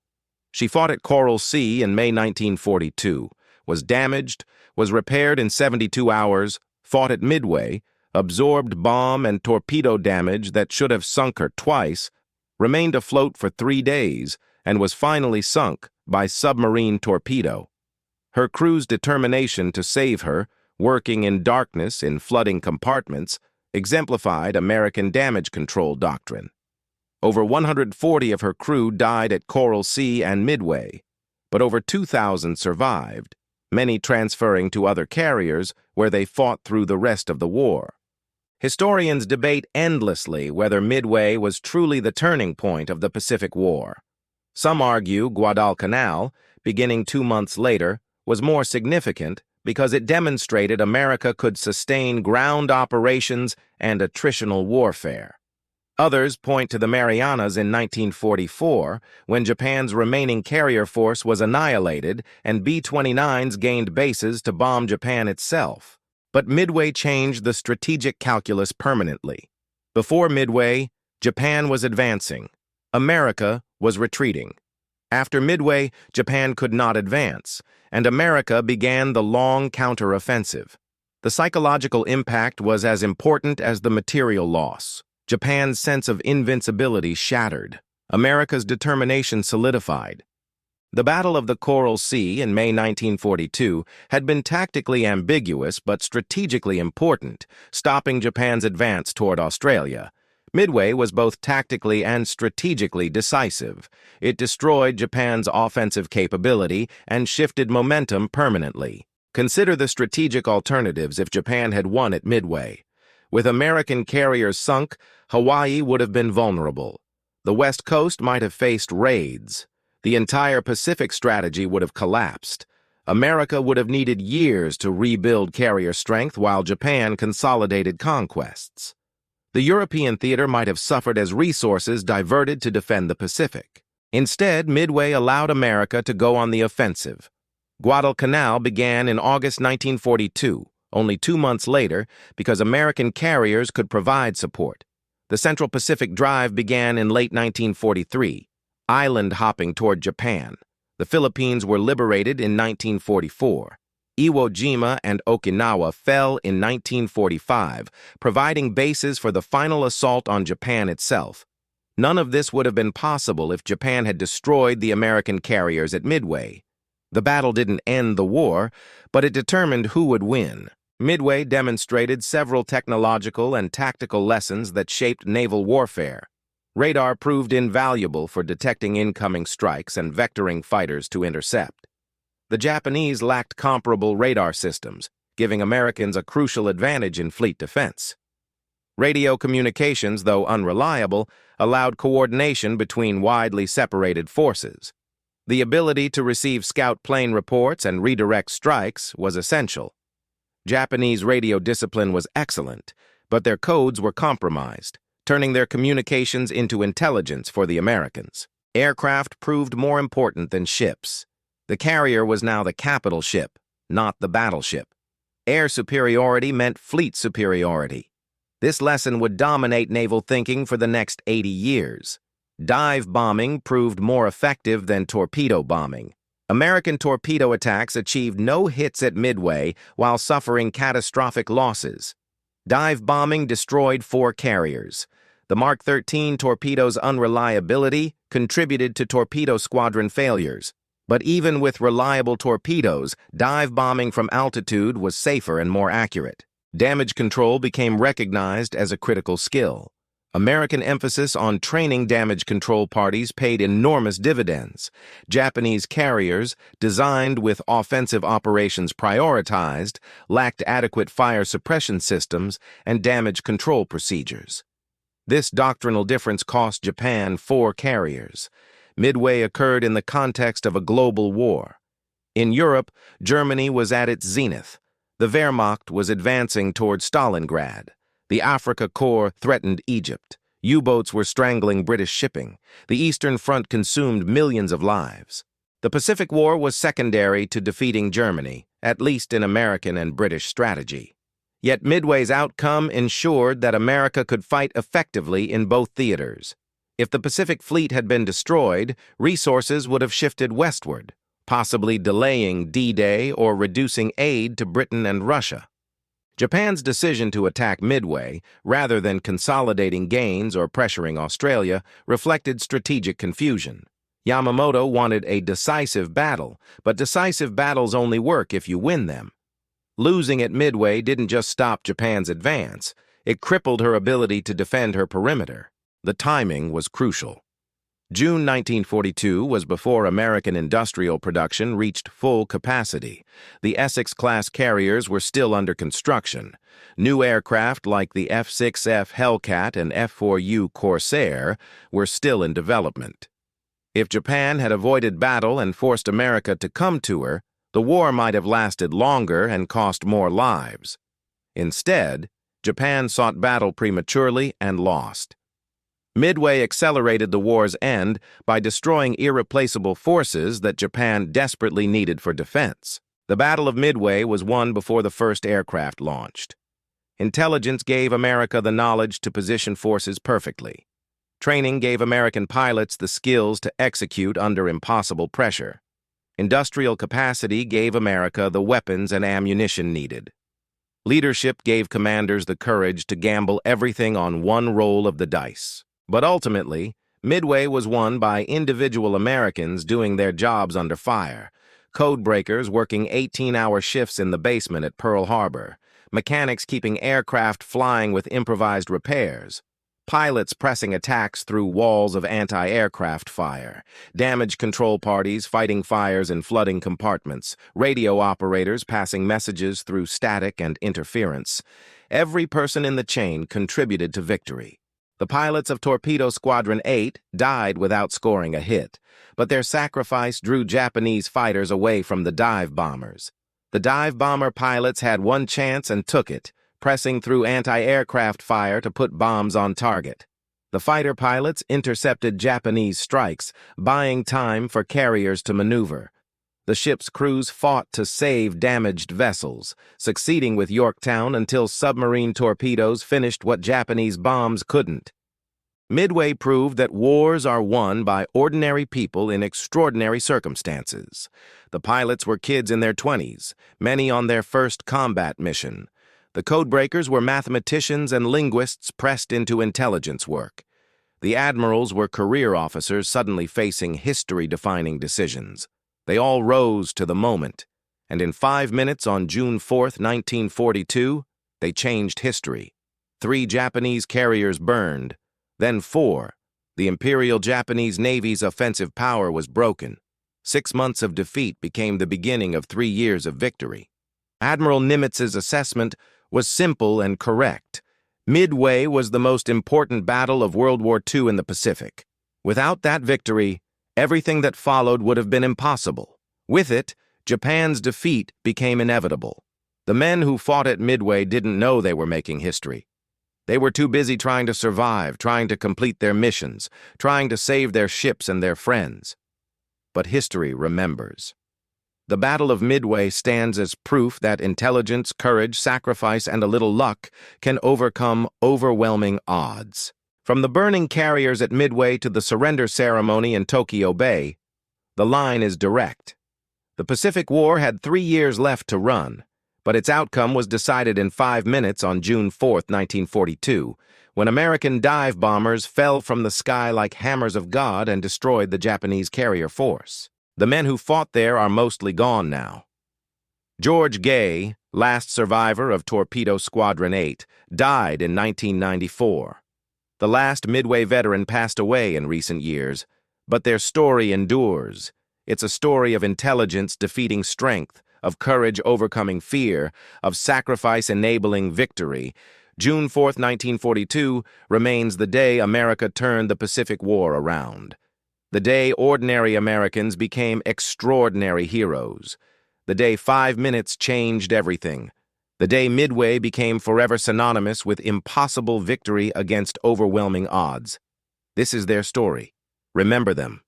She fought at Coral Sea in May 1942, was damaged, was repaired in 72 hours, fought at Midway, absorbed bomb and torpedo damage that should have sunk her twice, remained afloat for 3 days, and was finally sunk by submarine torpedo. Her crew's determination to save her, working in darkness in flooding compartments, exemplified American damage control doctrine. Over 140 of her crew died at Coral Sea and Midway, but over 2,000 survived, many transferring to other carriers where they fought through the rest of the war. Historians debate endlessly whether Midway was truly the turning point of the Pacific War. Some argue Guadalcanal, beginning 2 months later, was more significant because it demonstrated America could sustain ground operations and attritional warfare. Others point to the Marianas in 1944, when Japan's remaining carrier force was annihilated and B-29s gained bases to bomb Japan itself. But Midway changed the strategic calculus permanently. Before Midway, Japan was advancing. America was retreating. After Midway, Japan could not advance, and America began the long counteroffensive. The psychological impact was as important as the material loss. Japan's sense of invincibility shattered. America's determination solidified. The Battle of the Coral Sea in May 1942 had been tactically ambiguous but strategically important, stopping Japan's advance toward Australia. Midway was both tactically and strategically decisive. It destroyed Japan's offensive capability and shifted momentum permanently. Consider the strategic alternatives if Japan had won at Midway. With American carriers sunk, Hawaii would have been vulnerable. The West Coast might have faced raids. The entire Pacific strategy would have collapsed. America would have needed years to rebuild carrier strength while Japan consolidated conquests. The European theater might have suffered as resources diverted to defend the Pacific. Instead, Midway allowed America to go on the offensive. Guadalcanal began in August 1942, only 2 months later, because American carriers could provide support. The Central Pacific Drive began in late 1943, island hopping toward Japan. The Philippines were liberated in 1944. Iwo Jima and Okinawa fell in 1945, providing bases for the final assault on Japan itself. None of this would have been possible if Japan had destroyed the American carriers at Midway. The battle didn't end the war, but it determined who would win. Midway demonstrated several technological and tactical lessons that shaped naval warfare. Radar proved invaluable for detecting incoming strikes and vectoring fighters to intercept. The Japanese lacked comparable radar systems, giving Americans a crucial advantage in fleet defense. Radio communications, though unreliable, allowed coordination between widely separated forces. The ability to receive scout plane reports and redirect strikes was essential. Japanese radio discipline was excellent, but their codes were compromised, turning their communications into intelligence for the Americans. Aircraft proved more important than ships. The carrier was now the capital ship, not the battleship. Air superiority meant fleet superiority. This lesson would dominate naval thinking for the next 80 years. Dive bombing proved more effective than torpedo bombing. American torpedo attacks achieved no hits at Midway while suffering catastrophic losses. Dive bombing destroyed 4 carriers. The Mark 13 torpedo's unreliability contributed to Torpedo Squadron failures. But even with reliable torpedoes, dive bombing from altitude was safer and more accurate. Damage control became recognized as a critical skill. American emphasis on training damage control parties paid enormous dividends. Japanese carriers, designed with offensive operations prioritized, lacked adequate fire suppression systems and damage control procedures. This doctrinal difference cost Japan 4 carriers. Midway occurred in the context of a global war. In Europe, Germany was at its zenith. The Wehrmacht was advancing toward Stalingrad. The Africa Corps threatened Egypt. U-boats were strangling British shipping. The Eastern Front consumed millions of lives. The Pacific War was secondary to defeating Germany, at least in American and British strategy. Yet Midway's outcome ensured that America could fight effectively in both theaters. If the Pacific Fleet had been destroyed, resources would have shifted westward, possibly delaying D-Day or reducing aid to Britain and Russia. Japan's decision to attack Midway, rather than consolidating gains or pressuring Australia, reflected strategic confusion. Yamamoto wanted a decisive battle, but decisive battles only work if you win them. Losing at Midway didn't just stop Japan's advance, it crippled her ability to defend her perimeter. The timing was crucial. June 1942 was before American industrial production reached full capacity. The Essex-class carriers were still under construction. New aircraft like the F-6F Hellcat and F-4U Corsair were still in development. If Japan had avoided battle and forced America to come to her, the war might have lasted longer and cost more lives. Instead, Japan sought battle prematurely and lost. Midway accelerated the war's end by destroying irreplaceable forces that Japan desperately needed for defense. The Battle of Midway was won before the first aircraft launched. Intelligence gave America the knowledge to position forces perfectly. Training gave American pilots the skills to execute under impossible pressure. Industrial capacity gave America the weapons and ammunition needed. Leadership gave commanders the courage to gamble everything on one roll of the dice. But ultimately, Midway was won by individual Americans doing their jobs under fire, codebreakers working 18-hour shifts in the basement at Pearl Harbor, mechanics keeping aircraft flying with improvised repairs, pilots pressing attacks through walls of anti-aircraft fire, damage control parties fighting fires in flooding compartments, radio operators passing messages through static and interference. Every person in the chain contributed to victory. The pilots of Torpedo Squadron 8 died without scoring a hit, but their sacrifice drew Japanese fighters away from the dive bombers. The dive bomber pilots had one chance and took it, pressing through anti-aircraft fire to put bombs on target. The fighter pilots intercepted Japanese strikes, buying time for carriers to maneuver. The ship's crews fought to save damaged vessels, succeeding with Yorktown until submarine torpedoes finished what Japanese bombs couldn't. Midway proved that wars are won by ordinary people in extraordinary circumstances. The pilots were kids in their 20s, many on their first combat mission. The codebreakers were mathematicians and linguists pressed into intelligence work. The admirals were career officers suddenly facing history-defining decisions. They all rose to the moment, and in 5 minutes on June 4, 1942, they changed history. 3 Japanese carriers burned, then 4. The Imperial Japanese Navy's offensive power was broken. 6 months of defeat became the beginning of 3 years of victory. Admiral Nimitz's assessment was simple and correct. Midway was the most important battle of World War II in the Pacific. Without that victory, everything that followed would have been impossible. With it, Japan's defeat became inevitable. The men who fought at Midway didn't know they were making history. They were too busy trying to survive, trying to complete their missions, trying to save their ships and their friends. But history remembers. The Battle of Midway stands as proof that intelligence, courage, sacrifice, and a little luck can overcome overwhelming odds. From the burning carriers at Midway to the surrender ceremony in Tokyo Bay, the line is direct. The Pacific War had 3 years left to run, but its outcome was decided in 5 minutes on June 4, 1942, when American dive bombers fell from the sky like hammers of God and destroyed the Japanese carrier force. The men who fought there are mostly gone now. George Gay, last survivor of Torpedo Squadron 8, died in 1994. The last Midway veteran passed away in recent years, but their story endures. It's a story of intelligence defeating strength, of courage overcoming fear, of sacrifice enabling victory. June 4, 1942, remains the day America turned the Pacific War around. The day ordinary Americans became extraordinary heroes. The day 5 minutes changed everything. The day Midway became forever synonymous with impossible victory against overwhelming odds. This is their story. Remember them.